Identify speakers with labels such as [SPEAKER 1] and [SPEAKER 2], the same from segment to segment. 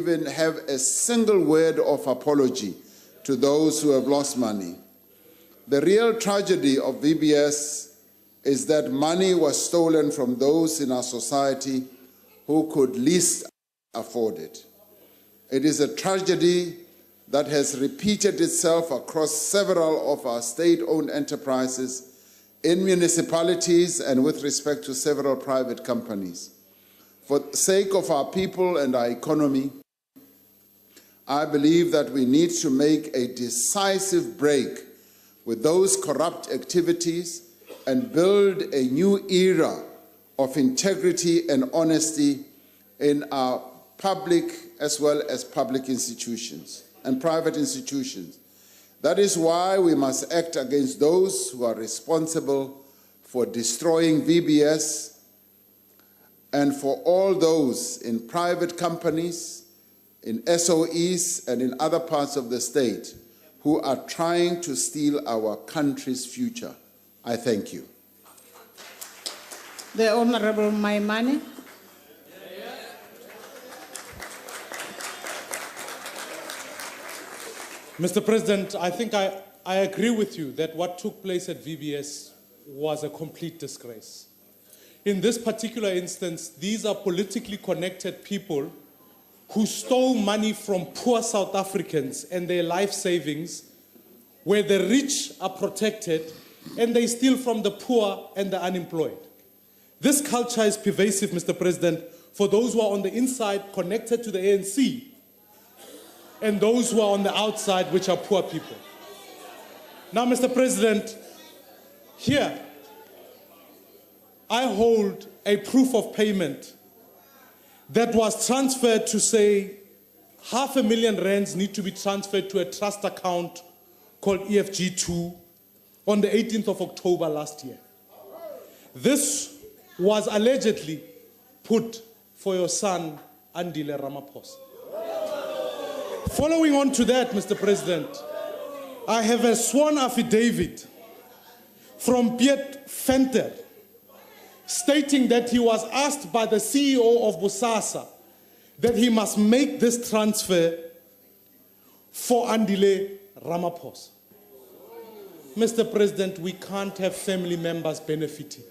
[SPEAKER 1] even have a single word of apology to those who have lost money. The real tragedy of VBS is that money was stolen from those in our society who could least afford it. It is a tragedy that has repeated itself across several of our state-owned enterprises, in municipalities, and with respect to several private companies. For the sake of our people and our economy, I believe that we need to make a decisive break with those corrupt activities and build a new era of integrity and honesty in our public as well as public institutions and private institutions. That is why we must act against those who are responsible for destroying VBS and for all those in private companies, in SOEs, and in other parts of the state who are trying to steal our country's future. I thank you.
[SPEAKER 2] The Honorable Maimane.
[SPEAKER 3] Mr. President, I think I agree with you that what took place at VBS was a complete disgrace. In this particular instance, these are politically connected people who stole money from poor South Africans and their life savings, where the rich are protected and they steal from the poor and the unemployed. This culture is pervasive, Mr. President, for those who are on the inside connected to the ANC and those who are on the outside, which are poor people. Now, Mr. President, here, I hold a proof of payment that was transferred to say R500,000 rands need to be transferred to a trust account called EFG2 on the 18th of October last year. This was allegedly put for your son, Andile Ramaphosa. Following on to that, Mr. President, I have a sworn affidavit from Piet Venter stating that he was asked by the CEO of Bosasa that he must make this transfer for Andile Ramaphosa. Mr. President, we can't have family members benefiting.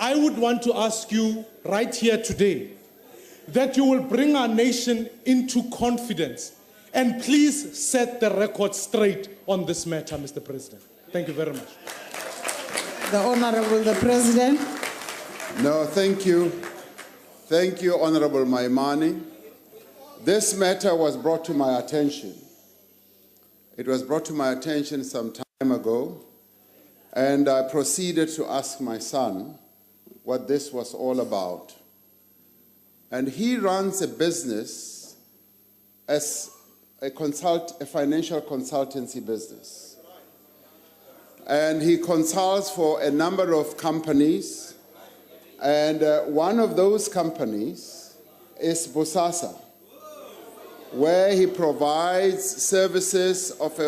[SPEAKER 3] I would want to ask you right here today that you will bring our nation into confidence and please set the record straight on this matter, Mr. President. Thank you very much.
[SPEAKER 2] The Honorable the President.
[SPEAKER 1] No, thank you. Thank you, Honorable Maimane. This matter was brought to my attention. It was brought to my attention some time ago, and I proceeded to ask my son what this was all about. And he runs a business as a financial consultancy business. And he consults for a number of companies, and one of those companies is Bosasa, where he provides services on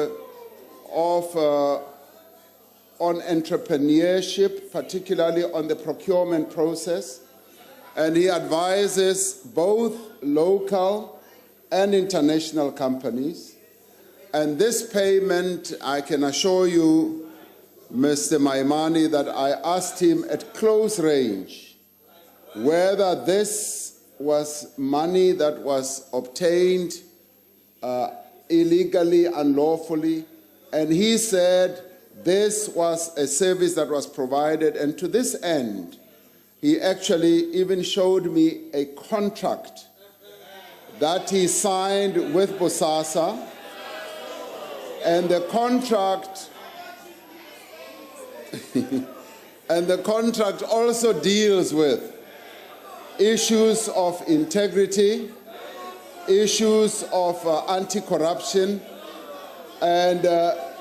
[SPEAKER 1] entrepreneurship, particularly on the procurement process, and he advises both local and international companies. And this payment, I can assure you, Mr. Maimane, that I asked him at close range whether this was money that was obtained illegally, unlawfully, and he said this was a service that was provided, and to this end, he actually even showed me a contract that he signed with Bosasa, and the contract and the contract also deals with issues of integrity, issues of anti-corruption, and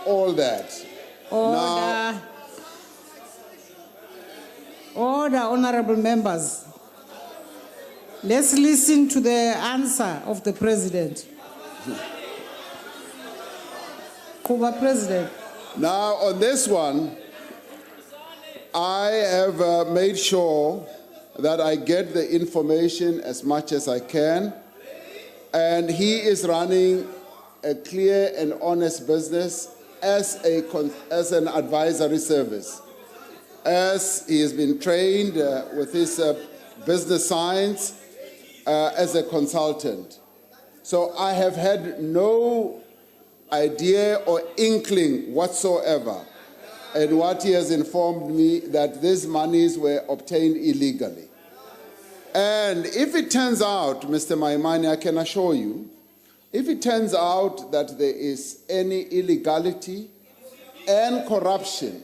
[SPEAKER 1] all that.
[SPEAKER 2] Order. Order, honorable members. Let's listen to the answer of the President. Kuba President.
[SPEAKER 1] Now, on this one, I have made sure that I get the information as much as I can. And he is running a clear and honest business as an advisory service. As he has been trained with his business science as a consultant. So I have had no idea or inkling whatsoever in what he has informed me that these monies were obtained illegally. And if it turns out, Mr. Maimane, I can assure you, if it turns out that there is any illegality and corruption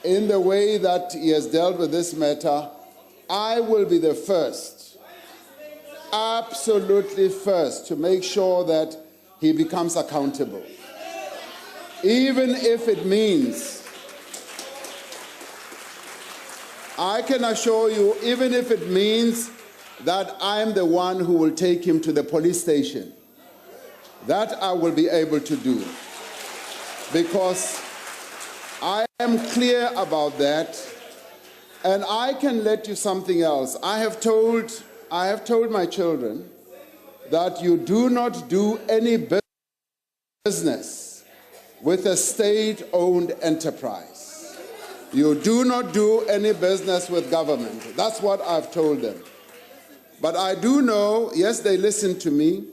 [SPEAKER 1] in the way that he has dealt with this matter, I will be the first, absolutely first, to make sure that he becomes accountable. Even if it means, I can assure you, even if it means that I'm the one who will take him to the police station, that I will be able to do. Because I am clear about that, and I can let you something else. I have told my children that you do not do any business with a state-owned enterprise. You do not do any business with government. That's what I've told them. But I do know, yes, they listen to me,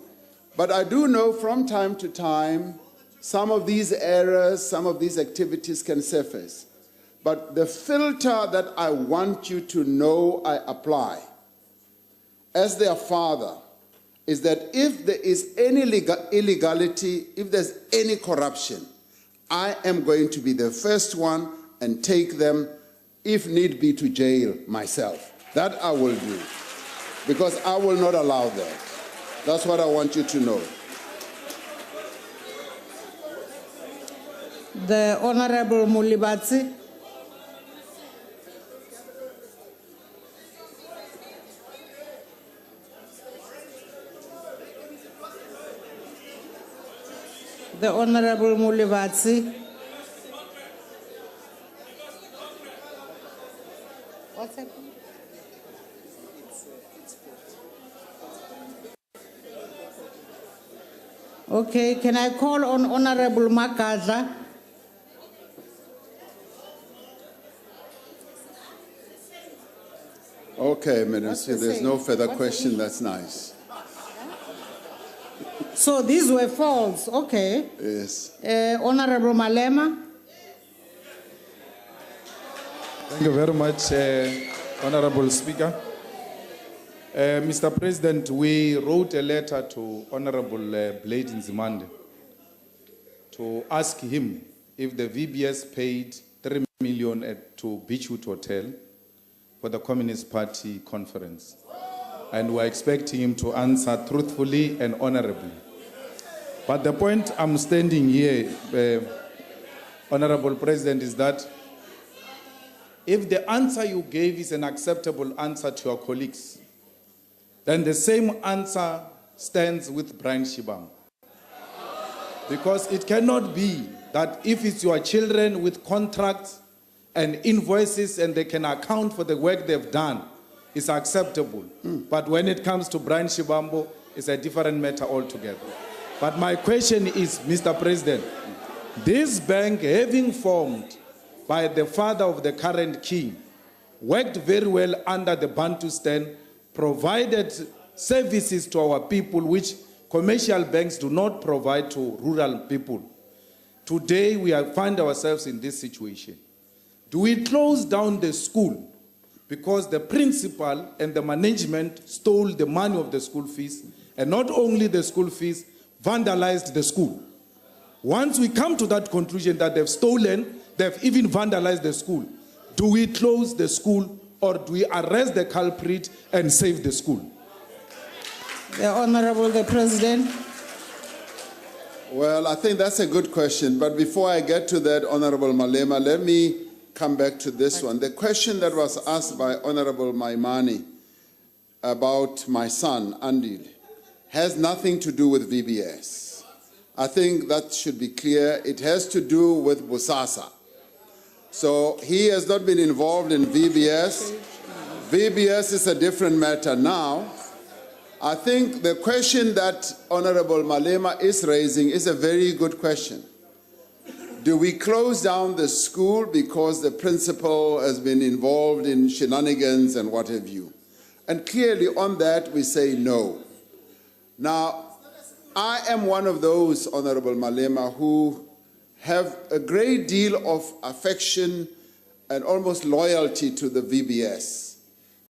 [SPEAKER 1] but I do know from time to time some of these errors, some of these activities can surface. But the filter that I want you to know I apply as their father is that if there is any illegality, if there's any corruption, I am going to be the first one and take them, if need be, to jail myself. That I will do, because I will not allow that. That's what I want you to know.
[SPEAKER 2] The Honorable Mulibatsi. The Honorable Mulibatsi. What's happening? Okay, can I call on Honorable Makadla?
[SPEAKER 1] Okay, Madam Chair, there's no further question. That's nice.
[SPEAKER 2] So these were false, okay.
[SPEAKER 1] Yes.
[SPEAKER 2] Honorable Malema.
[SPEAKER 4] Thank you very much, Honorable Speaker. Mr. President, we wrote a letter to Honorable Blade Nzimande to ask him if the VBS paid 3 million to Beachwood Hotel for the Communist Party conference. And we're expecting him to answer truthfully and honorably. But the point I'm standing here, Honorable President, is that if the answer you gave is an acceptable answer to your colleagues, then the same answer stands with Brian Shibam. Because it cannot be that if it's your children with contracts and invoices and they can account for the work they've done, it's acceptable. But when it comes to Brian Shibambo, it's a different matter altogether. But my question is, Mr. President, this bank, having formed by the father of the current king, worked very well under the Bantustan, provided services to our people which commercial banks do not provide to rural people. Today we find ourselves in this situation. Do we close down the school because the principal and the management stole the money of the school fees, and not only the school fees, vandalized the school? Once we come to that conclusion that they've stolen, they've even vandalized the school, do we close the school or do we arrest the culprit and save the school?
[SPEAKER 2] The Honorable the President.
[SPEAKER 1] Well, I think that's a good question. But before I get to that, Honorable Malema, let me come back to this one. The question that was asked by Honorable Maimane about my son, Andil, has nothing to do with VBS. I think that should be clear. It has to do with Bosasa. So he has not been involved in VBS. VBS is a different matter now. I think the question that Honorable Malema is raising is a very good question. Do we close down the school because the principal has been involved in shenanigans and what have you? And clearly on that we say no. Now, I am one of those, Honorable Malema, who have a great deal of affection and almost loyalty to the VBS.